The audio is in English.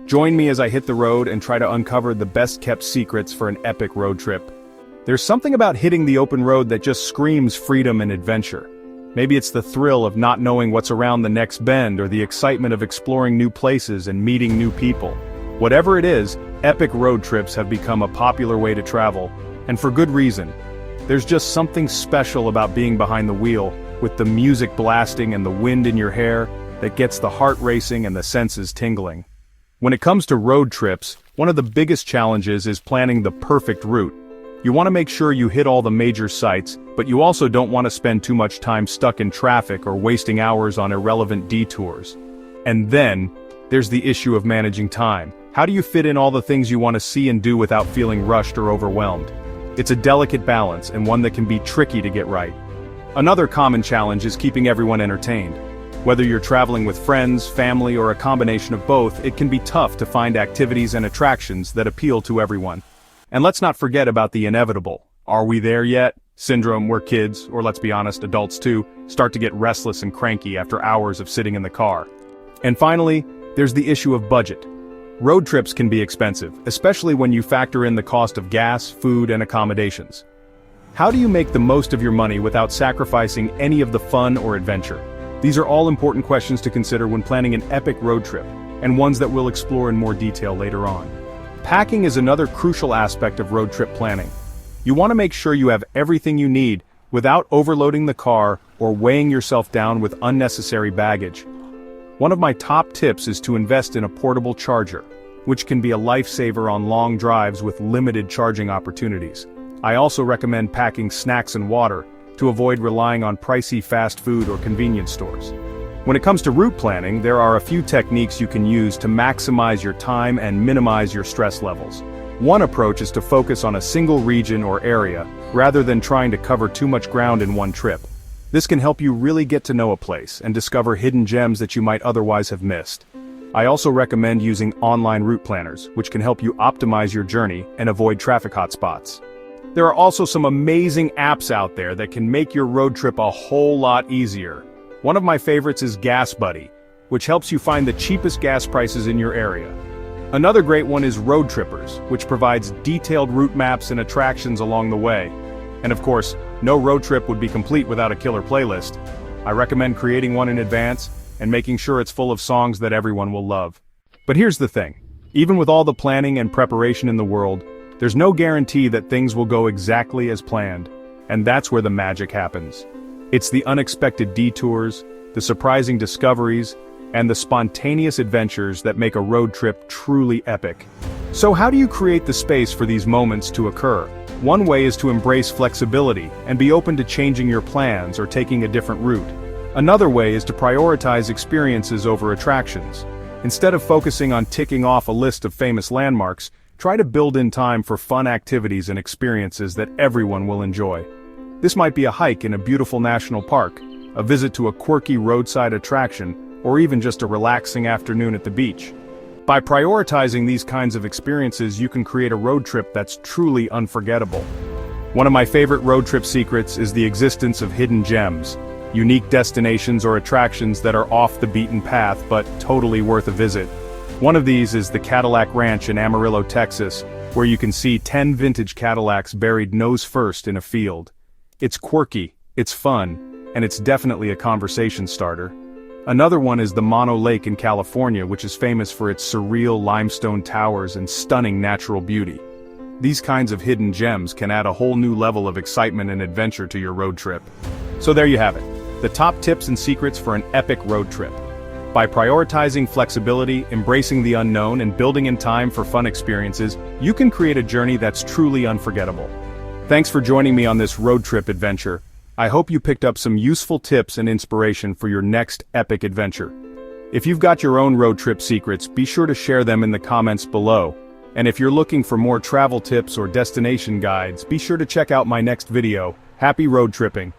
Join me as I hit the road and try to uncover the best-kept secrets for an epic road trip. There's something about hitting the open road that just screams freedom and adventure. Maybe it's the thrill of not knowing what's around the next bend or the excitement of exploring new places and meeting new people. Whatever it is, epic road trips have become a popular way to travel, and for good reason. There's just something special about being behind the wheel, with the music blasting and the wind in your hair, that gets the heart racing and the senses tingling. When it comes to road trips, one of the biggest challenges is planning the perfect route. You want to make sure you hit all the major sites, but you also don't want to spend too much time stuck in traffic or wasting hours on irrelevant detours. And then, there's the issue of managing time. How do you fit in all the things you want to see and do without feeling rushed or overwhelmed? It's a delicate balance and one that can be tricky to get right. Another common challenge is keeping everyone entertained. Whether you're traveling with friends, family, or a combination of both, it can be tough to find activities and attractions that appeal to everyone. And let's not forget about the inevitable "are we there yet?" syndrome, where kids, or let's be honest, adults too, start to get restless and cranky after hours of sitting in the car. And finally, there's the issue of budget. Road trips can be expensive, especially when you factor in the cost of gas, food, and accommodations. How do you make the most of your money without sacrificing any of the fun or adventure? These are all important questions to consider when planning an epic road trip, and ones that we'll explore in more detail later on. Packing is another crucial aspect of road trip planning. You want to make sure you have everything you need, without overloading the car or weighing yourself down with unnecessary baggage. One of my top tips is to invest in a portable charger, which can be a lifesaver on long drives with limited charging opportunities. I also recommend packing snacks and water, to avoid relying on pricey fast food or convenience stores. When it comes to route planning, there are a few techniques you can use to maximize your time and minimize your stress levels. One approach is to focus on a single region or area, rather than trying to cover too much ground in one trip. This can help you really get to know a place and discover hidden gems that you might otherwise have missed. I also recommend using online route planners, which can help you optimize your journey and avoid traffic hotspots. There are also some amazing apps out there that can make your road trip a whole lot easier. One of my favorites is Gas Buddy, which helps you find the cheapest gas prices in your area. Another great one is Road Trippers, which provides detailed route maps and attractions along the way. And of course, no road trip would be complete without a killer playlist. I recommend creating one in advance, and making sure it's full of songs that everyone will love. But here's the thing. Even with all the planning and preparation in the world, there's no guarantee that things will go exactly as planned. And that's where the magic happens. It's the unexpected detours, the surprising discoveries, and the spontaneous adventures that make a road trip truly epic. So how do you create the space for these moments to occur? One way is to embrace flexibility and be open to changing your plans or taking a different route. Another way is to prioritize experiences over attractions. Instead of focusing on ticking off a list of famous landmarks, try to build in time for fun activities and experiences that everyone will enjoy. This might be a hike in a beautiful national park, a visit to a quirky roadside attraction, or even just a relaxing afternoon at the beach. By prioritizing these kinds of experiences, you can create a road trip that's truly unforgettable. One of my favorite road trip secrets is the existence of hidden gems, unique destinations or attractions that are off the beaten path but totally worth a visit. One of these is the Cadillac Ranch in Amarillo, Texas, where you can see 10 vintage Cadillacs buried nose first in a field. It's quirky, it's fun, and it's definitely a conversation starter. Another one is the Mono Lake in California, which is famous for its surreal limestone towers and stunning natural beauty. These kinds of hidden gems can add a whole new level of excitement and adventure to your road trip. So there you have it, the top tips and secrets for an epic road trip. By prioritizing flexibility, embracing the unknown, and building in time for fun experiences, you can create a journey that's truly unforgettable. Thanks for joining me on this road trip adventure. I hope you picked up some useful tips and inspiration for your next epic adventure. If you've got your own road trip secrets, be sure to share them in the comments below. And if you're looking for more travel tips or destination guides, be sure to check out my next video. Happy road tripping!